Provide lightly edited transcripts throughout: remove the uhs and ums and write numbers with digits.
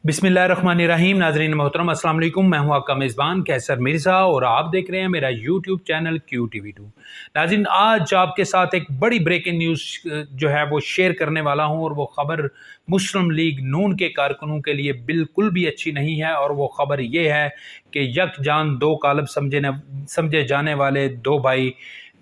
बिस्मिल्लाहिर्रहमानिर्रहीम। नाज़रीन मोहतरम अस्सलाम वालेकुम। मैं हूं आपका मेज़बान कैसर मिर्ज़ा और आप देख रहे हैं मेरा यूट्यूब चैनल QTV2। नाज़रीन, आज आपके साथ एक बड़ी ब्रेकिंग न्यूज़ जो है वो शेयर करने वाला हूं और वो ख़बर मुस्लिम लीग नून के कारकुनों के लिए बिल्कुल भी अच्छी नहीं है। और वो ख़बर ये है कि यकजान दो कालब समझे जाने वाले दो भाई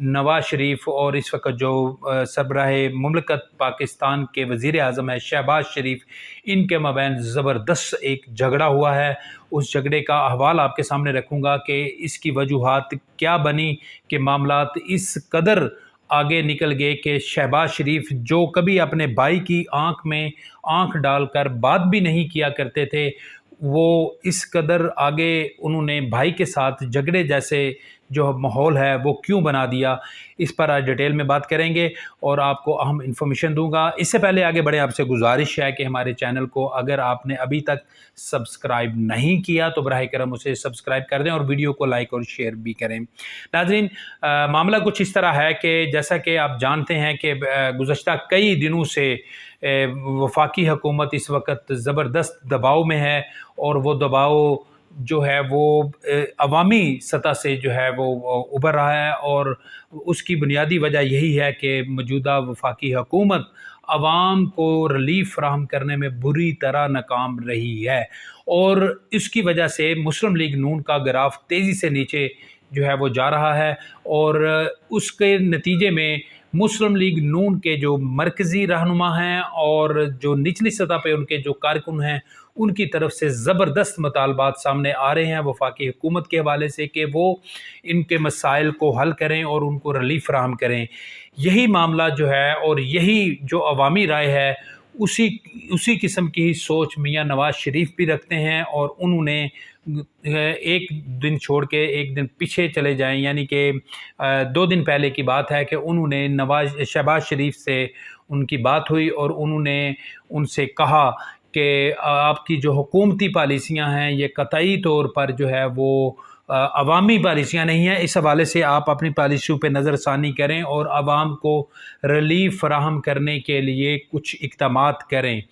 नवाज शरीफ और इस वक्त जो सरबराह मुमलकत पाकिस्तान के वज़ीर आज़म है शहबाज शरीफ, इनके मबैन ज़बरदस्त एक झगड़ा हुआ है। उस झगड़े का अहवाल आपके सामने रखूँगा कि इसकी वजूहात क्या बनी कि मामलात इस कदर आगे निकल गए कि शहबाज शरीफ जो कभी अपने भाई की आंख में आंख डालकर बात भी नहीं किया करते थे, वो इस कदर आगे उन्होंने भाई के साथ झगड़े जैसे जो माहौल है वो क्यों बना दिया। इस पर आज डिटेल में बात करेंगे और आपको अहम इन्फॉर्मेशन दूंगा। इससे पहले आगे बढ़े, आपसे गुजारिश है कि हमारे चैनल को अगर आपने अभी तक सब्सक्राइब नहीं किया तो बराह करम उसे सब्सक्राइब कर दें और वीडियो को लाइक और शेयर भी करें। नाज़रीन, मामला कुछ इस तरह है कि जैसा कि आप जानते हैं कि गुज़श्ता कई दिनों से वफाकी हुकूमत इस वक्त ज़बरदस्त दबाव में है और वो दबाव जो है वो अवामी सतह से जो है वो उभर रहा है। और उसकी बुनियादी वजह यही है कि मौजूदा वफाकी हुकूमत आवाम को रिलीफ फराहम करने में बुरी तरह नाकाम रही है और इसकी वजह से मुस्लिम लीग नून का ग्राफ तेज़ी से नीचे जो है वो जा रहा है। और उसके नतीजे में मुस्लिम लीग नून के जो मरकज़ी रहनुमा हैं और जो निचली सतह पे उनके जो कारकुन हैं, उनकी तरफ से ज़बरदस्त मुतालबात सामने आ रहे हैं वफाकी हुकूमत के हवाले से कि वो इनके मसाइल को हल करें और उनको रिलीफ फराहम करें। यही मामला जो है और यही जो अवामी राय है, उसी किस्म की ही सोच मियाँ नवाज शरीफ भी रखते हैं। और उन्होंने एक दिन छोड़ के एक दिन पीछे चले जाएं, यानी कि 2 दिन पहले की बात है कि उन्होंने शहबाज शरीफ से उनकी बात हुई और उन्होंने उनसे कहा कि आपकी जो हुकूमती पॉलिसियां हैं ये कतई तौर पर जो है वो अवामी पॉलिसियां नहीं हैं। इस हवाले से आप अपनी पॉलिसियों पे नज़रसानी करें और आवाम को रिलीफ फराहम करने के लिए कुछ इक़दामात करें।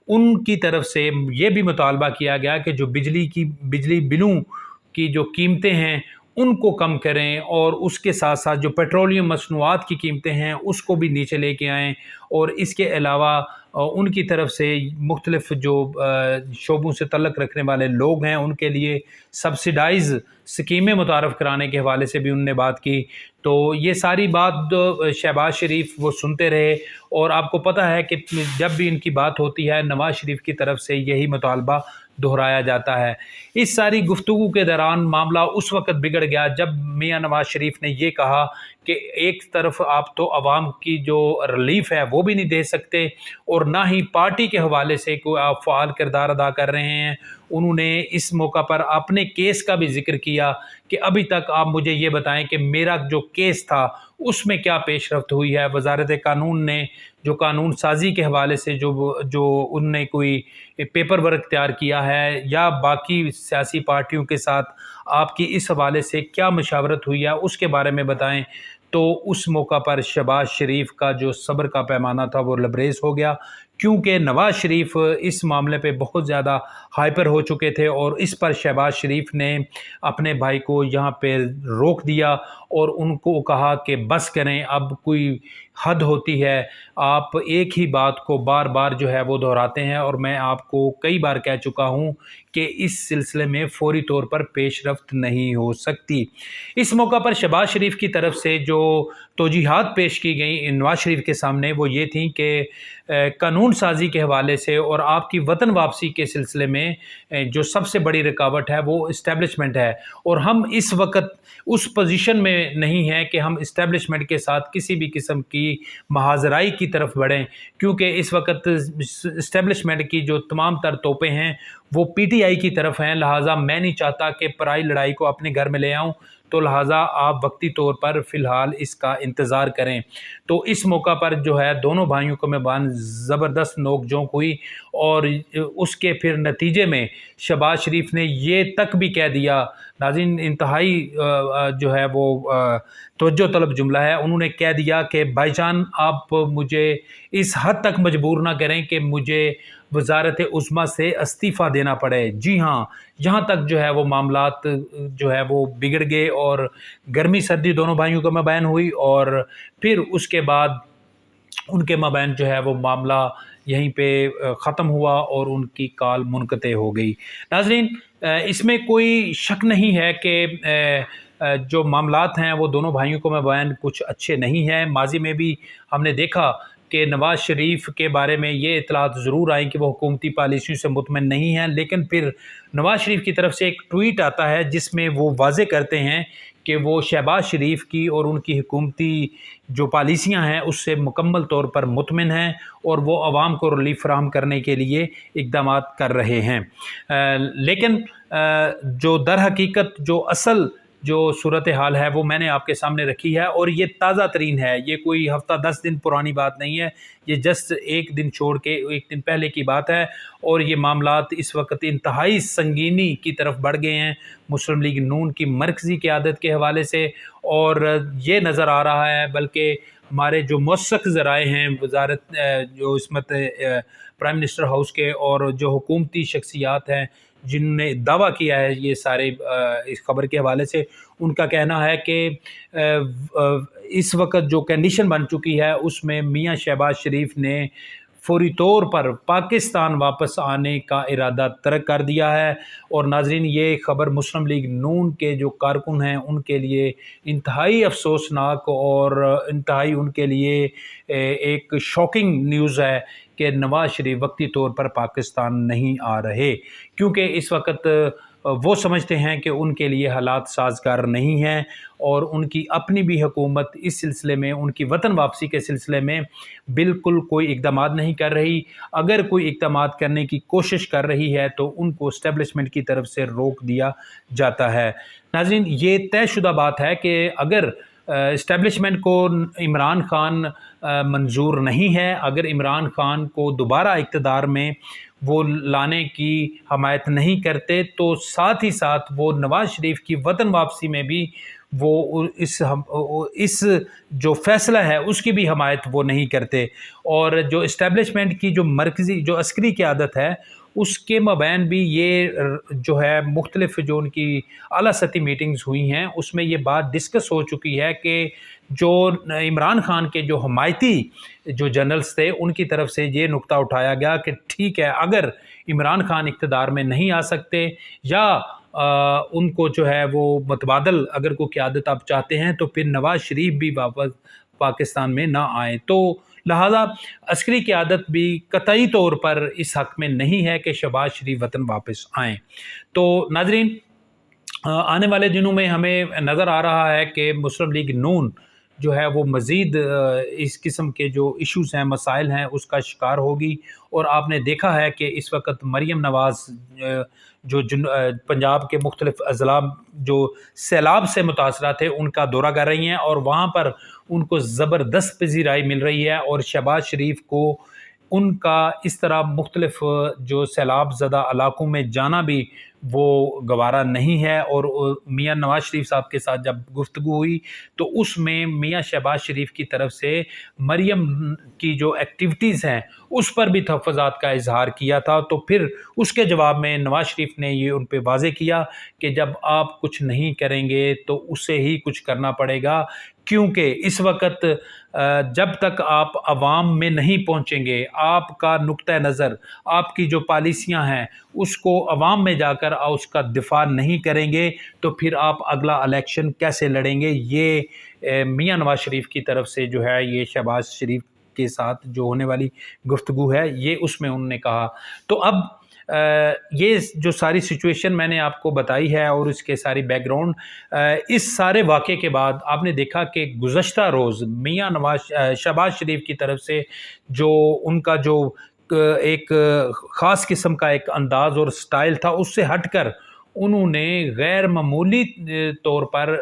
उनकी तरफ से ये भी मुतालबा किया गया कि जो बिजली बिलों की जो कीमतें हैं उनको कम करें और उसके साथ साथ जो पेट्रोलियम मसनूआत की कीमतें हैं उसको भी नीचे लेके आएँ। और इसके अलावा उनकी तरफ से मुख्तलिफ जो शोबों से तल्लक़ रखने वाले लोग हैं उनके लिए सब्सिडाइज़ स्कीमें मुतारफ़ कराने के हवाले से भी उनने बात की। तो ये सारी बात शहबाज शरीफ वो सुनते रहे और आपको पता है कि जब भी इनकी बात होती है नवाज शरीफ की तरफ से यही मुतालबा दोहराया जाता है। इस सारी गुफ्तगू के दौरान मामला उस वक़्त बिगड़ गया जब मियाँ नवाज शरीफ ने ये कहा कि एक तरफ आप तो आवाम की जो रिलीफ है वो भी नहीं दे सकते और ना ही पार्टी के हवाले से कोई आप फ़ाल किरदार अदा कर रहे हैं। उन्होंने इस मौका पर अपने केस का भी जिक्र किया कि अभी तक आप मुझे ये बताएं कि मेरा जो केस था उसमें क्या पेशरफ्त हुई है। वज़ारत कानून ने जो कानून साजी के हवाले से जो उनने कोई पेपर वर्क तैयार किया है या बाकी सियासी पार्टियों के साथ आपकी इस हवाले से क्या मशावरत हुई है उसके बारे में बताएं। तो उस मौका पर शहबाज शरीफ का जो सब्र का पैमाना था वो लबरेज हो गया, क्योंकि नवाज शरीफ इस मामले पे बहुत ज़्यादा हाइपर हो चुके थे और इस पर शहबाज शरीफ ने अपने भाई को यहाँ पे रोक दिया और उनको कहा कि बस करें, अब कोई हद होती है। आप एक ही बात को बार बार जो है वो दोहराते हैं और मैं आपको कई बार कह चुका हूँ कि इस सिलसिले में फौरी तौर पर पेशरफ्त नहीं हो सकती। इस मौका पर शहबाज शरीफ की तरफ से जो तौजीहात पेश की गई नवाज शरीफ के सामने वो ये थी कि कानून साजी के हवाले से और आपकी वतन वापसी के सिलसिले में जो सबसे बड़ी रुकावट है वो इस्टेब्लिशमेंट है। और हम इस वक्त उस पोजीशन में नहीं हैं कि हम इस्टेब्लिशमेंट के साथ किसी भी किस्म की महाजराई की तरफ बढ़ें, क्योंकि इस वक्त इस्टेब्लिशमेंट की जो तमाम तर तोपें हैं वो PTI की तरफ हैं। लिहाजा मैं नहीं चाहता कि पराई लड़ाई को अपने घर में ले आऊँ, तो लिहाजा आप वक्ती तौर पर फ़िलहाल इसका इंतज़ार करें। तो इस मौका पर जो है दोनों भाइयों को में ज़बरदस्त नोक-झोंक हुई और उसके फिर नतीजे में शहबाज शरीफ ने ये तक भी कह दिया, नाज़रीन इंतहाई जो है वो तवज्जो तलब जुमला है, उन्होंने कह दिया कि भाईजान आप मुझे इस हद तक मजबूर ना करें कि मुझे وزارت عظمیٰ سے استعفیٰ دینا پڑے۔ جی ہاں، یہاں تک جو ہے وہ معاملات جو ہے وہ بگڑ گئے اور گرمی سردی دونوں بھائیوں کا مابین ہوئی، اور پھر اس کے بعد ان کے مابین جو ہے وہ معاملہ یہیں پہ ختم ہوا اور ان کی کال منقطع ہو گئی۔ ناظرین، اس میں کوئی شک نہیں ہے کہ جو معاملات ہیں وہ دونوں بھائیوں کو مابین کچھ اچھے نہیں ہیں۔ ماضی میں بھی ہم نے دیکھا کہ نواز شریف کے بارے میں یہ اطلاعات ضرور آئیں کہ وہ حکومتی پالیسیوں سے مطمئن نہیں ہیں، لیکن پھر نواز شریف کی طرف سے ایک ٹویٹ آتا ہے جس میں وہ واضح کرتے ہیں کہ وہ شہباز شریف کی اور ان کی حکومتی جو پالیسیاں ہیں اس سے مکمل طور پر مطمئن ہیں اور وہ عوام کو ریلیف فراہم کرنے کے لیے اقدامات کر رہے ہیں۔ لیکن جو در حقیقت جو اصل جو صورتحال ہے وہ میں نے آپ کے سامنے رکھی ہے، اور یہ تازہ ترین ہے، یہ کوئی ہفتہ 10 دن پرانی بات نہیں ہے، یہ جسٹ ایک دن چھوڑ کے ایک دن پہلے کی بات ہے، اور یہ معاملات اس وقت انتہائی سنگینی کی طرف بڑھ گئے ہیں مسلم لیگ نون کی مرکزی قیادت کے حوالے سے، اور یہ نظر آ رہا ہے بلکہ ہمارے جو موثق ذرائع ہیں وزارت جو عصمت پرائم منسٹر ہاؤس کے اور جو حکومتی شخصیات ہیں جنہوں نے دعویٰ کیا ہے یہ سارے اس خبر کے حوالے سے، ان کا کہنا ہے کہ اس وقت جو کنڈیشن بن چکی ہے اس میں میاں شہباز شریف نے فوری طور پر پاکستان واپس آنے کا ارادہ ترک کر دیا ہے۔ اور ناظرین، یہ خبر مسلم لیگ نون کے جو کارکن ہیں ان کے لیے انتہائی افسوسناک اور انتہائی ان کے لیے ایک شاکنگ نیوز ہے کہ نواز شریف وقتی طور پر پاکستان نہیں آ رہے، کیونکہ اس وقت وہ سمجھتے ہیں کہ ان کے لیے حالات سازگار نہیں ہیں، اور ان کی اپنی بھی حکومت اس سلسلے میں ان کی وطن واپسی کے سلسلے میں بالکل کوئی اقدامات نہیں کر رہی۔ اگر کوئی اقدامات کرنے کی کوشش کر رہی ہے تو ان کو اسٹیبلشمنٹ کی طرف سے روک دیا جاتا ہے۔ ناظرین، یہ طے شدہ بات ہے کہ اگر اسٹیبلشمنٹ کو عمران خان منظور نہیں ہے، اگر عمران خان کو دوبارہ اقتدار میں وہ لانے کی حمایت نہیں کرتے، تو ساتھ ہی ساتھ وہ نواز شریف کی وطن واپسی میں بھی وہ اس جو فیصلہ ہے اس کی بھی حمایت وہ نہیں کرتے، اور جو اسٹیبلشمنٹ کی جو مرکزی جو عسکری قیادت ہے اس کے مابین بھی یہ جو ہے مختلف جو ان کی اعلیٰ سطحی میٹنگز ہوئی ہیں اس میں یہ بات ڈسکس ہو چکی ہے کہ جو عمران خان کے جو حمایتی جو جنرلز تھے ان کی طرف سے یہ نقطہ اٹھایا گیا کہ ٹھیک ہے، اگر عمران خان اقتدار میں نہیں آ سکتے یا ان کو جو ہے وہ متبادل اگر کوئی قیادت آپ چاہتے ہیں تو پھر نواز شریف بھی واپس پاکستان میں نہ آئیں، تو لہٰذا عسکری قیادت بھی قطعی طور پر اس حق میں نہیں ہے کہ شہباز شریف وطن واپس آئیں۔ تو ناظرین، آنے والے دنوں میں ہمیں نظر آ رہا ہے کہ مسلم لیگ نون جو ہے وہ مزید اس قسم کے جو ایشوز ہیں مسائل ہیں اس کا شکار ہوگی، اور آپ نے دیکھا ہے کہ اس وقت مریم نواز جو پنجاب کے مختلف اضلاع جو سیلاب سے متاثرہ تھے ان کا دورہ کر رہی ہیں، اور وہاں پر ان کو زبردست پذیرائی مل رہی ہے، اور شہباز شریف کو ان کا اس طرح مختلف جو سیلاب زدہ علاقوں میں جانا بھی وہ گوارا نہیں ہے۔ اور میاں نواز شریف صاحب کے ساتھ جب گفتگو ہوئی تو اس میں میاں شہباز شریف کی طرف سے مریم کی جو ایکٹیویٹیز ہیں اس پر بھی تحفظات کا اظہار کیا تھا، تو پھر اس کے جواب میں نواز شریف نے یہ ان پہ واضح کیا کہ جب آپ کچھ نہیں کریں گے تو اسے ہی کچھ کرنا پڑے گا، کیونکہ اس وقت جب تک آپ عوام میں نہیں پہنچیں گے، آپ کا نقطہ نظر، آپ کی جو پالیسیاں ہیں اس کو عوام میں جا کر اس کا دفاع نہیں کریں گے تو پھر آپ اگلا الیکشن کیسے لڑیں گے۔ یہ میاں نواز شریف کی طرف سے جو ہے یہ شہباز شریف کے ساتھ جو ہونے والی گفتگو ہے یہ اس میں انہوں نے کہا۔ تو اب یہ جو ساری سچویشن میں نے آپ کو بتائی ہے اور اس کے ساری بیک گراؤنڈ، اس سارے واقعے کے بعد آپ نے دیکھا کہ گزشتہ روز میاں شہباز شریف کی طرف سے جو ان کا جو ایک خاص قسم کا ایک انداز اور سٹائل تھا اس سے ہٹ کر انہوں نے غیر معمولی طور پر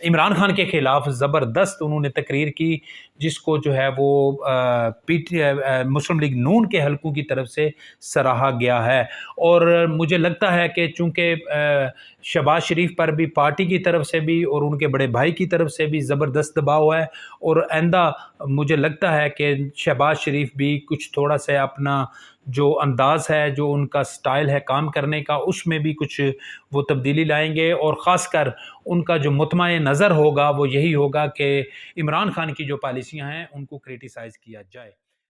عمران خان کے خلاف زبردست انہوں نے تقریر کی، جس کو جو ہے وہ مسلم لیگ نون کے حلقوں کی طرف سے سراہا گیا ہے۔ اور مجھے لگتا ہے کہ چونکہ شہباز شریف پر بھی پارٹی کی طرف سے بھی اور ان کے بڑے بھائی کی طرف سے بھی زبردست دباؤ ہے، اور آئندہ مجھے لگتا ہے کہ شہباز شریف بھی کچھ تھوڑا سا اپنا جو انداز ہے، جو ان کا سٹائل ہے کام کرنے کا، اس میں بھی کچھ وہ تبدیلی لائیں گے، اور خاص کر ان کا جو مطمع نظر ہوگا وہ یہی ہوگا کہ عمران خان کی جو پالیسیاں ہیں ان کو کریٹیسائز کیا جائے۔